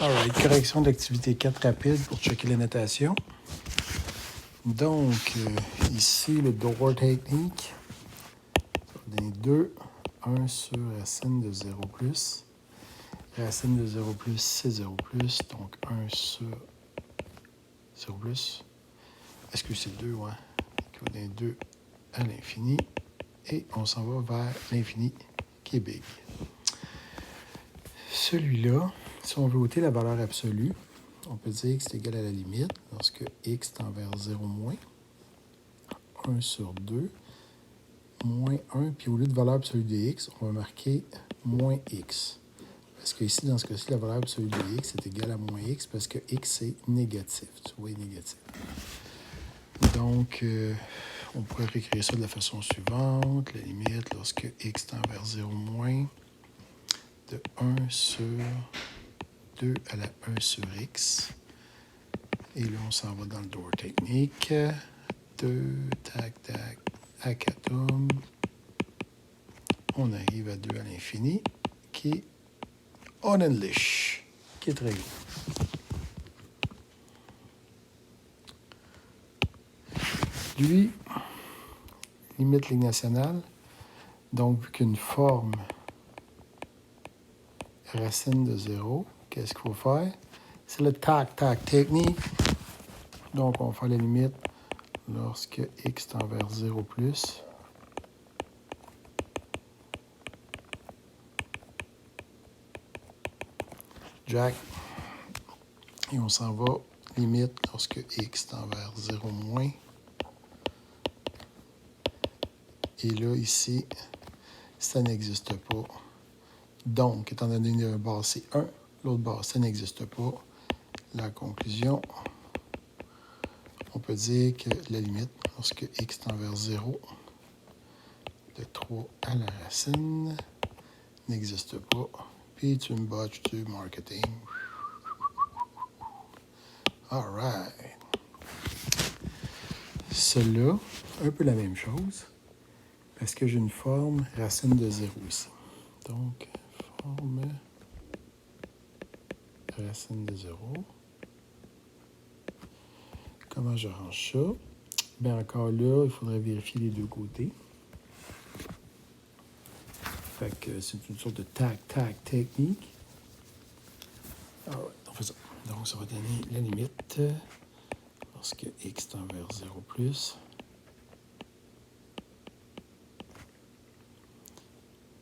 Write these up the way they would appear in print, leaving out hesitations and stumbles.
Alright, correction d'activité 4 rapide pour checker les notations. Donc, ici, le door technique. Ça va donner 2, 1 sur racine de 0 plus. Racine de 0 plus, c'est 0 plus. Donc, 1 sur 0 plus. Est-ce que c'est 2, ouais? Qui va donner 2 à l'infini. Et on s'en va vers l'infini qui est big. Celui-là, si on veut ôter la valeur absolue, on peut dire que c'est égal à la limite lorsque x tend vers 0 moins 1 sur 2 moins 1. Puis au lieu de valeur absolue de x, on va marquer moins x. Parce que ici, dans ce cas-ci, la valeur absolue de x est égale à moins x parce que x est négatif. Tu vois, il est négatif. Donc, on pourrait réécrire ça de la façon suivante. La limite lorsque x tend vers 0 moins de 1 sur 2 à la 1 sur x. Et là, on s'en va dans le door technique. 2, tac, tac, acatum. On arrive à 2 à l'infini, qui est unendlich, qui est très gros. Lui, limite ligne nationale. Donc, vu qu'une forme racine de 0, qu'est-ce qu'il faut faire? C'est le tac-tac technique. Donc, on va faire la limite lorsque x tend vers 0 plus. Jack. Et on s'en va limite lorsque x tend vers 0 moins. Et là, ici, ça n'existe pas. Donc, étant donné que le bord c'est 1, l'autre bord, ça n'existe pas. La conclusion, on peut dire que la limite, lorsque x tend vers 0, de 3 à la racine, n'existe pas. Puis tu me botches du marketing. All right. Celui-là, un peu la même chose, parce que j'ai une forme racine de 0 ici. Donc, forme racine de 0. Comment j'arrange ça? Bien, encore là, il faudrait vérifier les deux côtés. Fait que c'est une sorte de tac-tac technique. Alright, on fait ça. Donc, ça va donner la limite lorsque x tend vers 0 plus.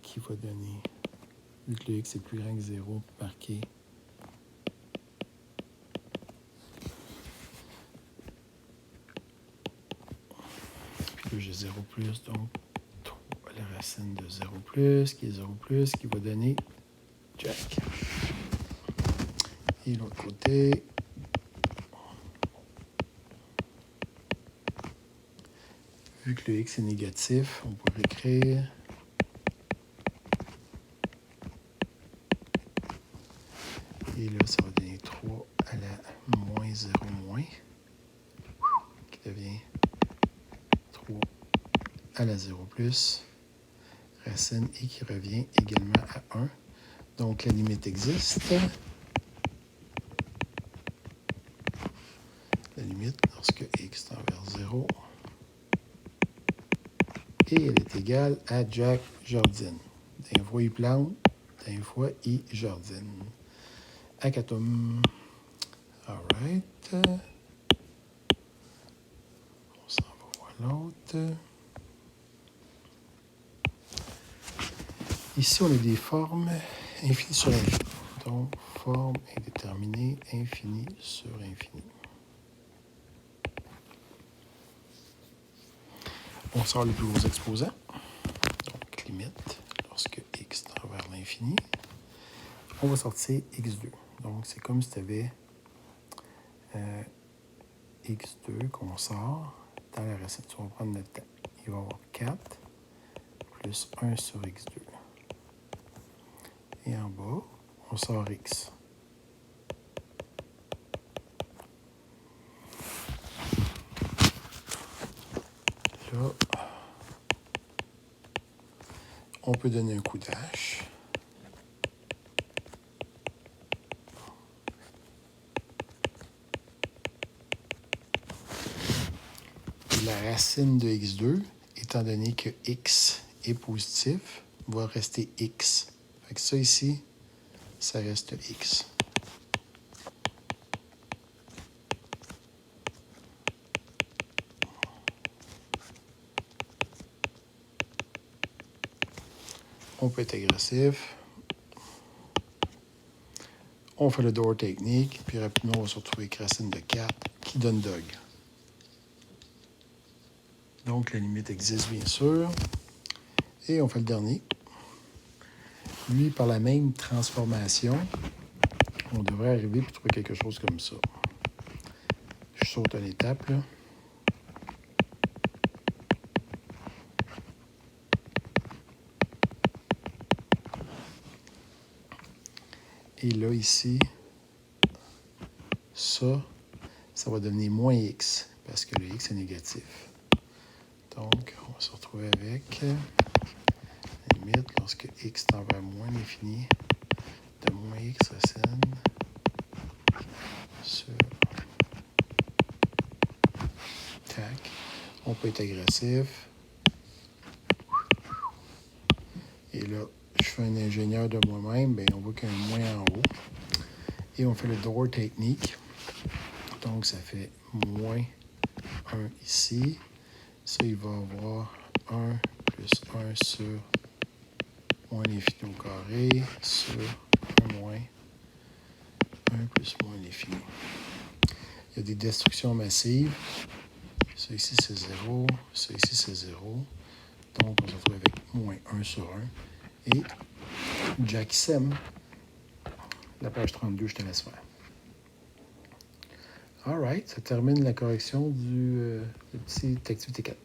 Qui va donner, vu que le x est plus grand que 0, marqué puis là, j'ai 0 plus, donc 3 à la racine de 0 plus, qui est 0 plus, qui va donner Jack. Et l'autre côté, vu que le x est négatif, on pourrait écrire et là, ça va donner 3 à la moins 0 moins, qui devient 3 à la 0 plus, racine et qui revient également à 1. Donc, la limite existe. La limite lorsque x tend vers 0. Et elle est égale à Jack Jardine. D'un fois, il plante, d'un fois, il jardine. Acatum. All right. On s'en va voir l'autre. Ici, on a des formes infinies sur infini. Donc, forme indéterminée, infini sur infini. On sort les plus gros exposants. Donc, limite, lorsque x tend vers l'infini, on va sortir x2. Donc, c'est comme si tu avais x2 qu'on sort dans la recette. On va prendre notre temps. Il va y avoir 4 plus 1 sur x2. Et en bas, on sort x. Là, on peut donner un coup d'hache. racine de x2, étant donné que x est positif, va rester x. Fait que ça ici, ça reste x. On peut être agressif. On fait le door technique, puis rapidement, on va se retrouver avec racine de 4 qui donne dog. Donc, la limite existe, bien sûr. Et on fait le dernier. Lui, par la même transformation, on devrait arriver pour trouver quelque chose comme ça. Je saute une étape, là. Et là, ici, ça va devenir moins x, parce que le x est négatif. Donc, on va se retrouver avec la limite, lorsque x tend vers moins l'infini, de moins x racine sur tac. On peut être agressif. Et là, je fais un ingénieur de moi-même, bien, on voit qu'il y a un moins en haut. Et on fait le door technique. Donc, ça fait moins 1 ici. Ça, il va avoir 1 plus 1 sur moins l'infini au carré sur 1 moins 1 plus moins l'infini. Il y a des destructions massives. Ça ici, c'est 0. Ça ici, c'est 0. Donc, on se retrouve avec moins 1 sur 1. Et Jack Sem, la page 32, je te laisse faire. All right, ça termine la correction du petit activité 4.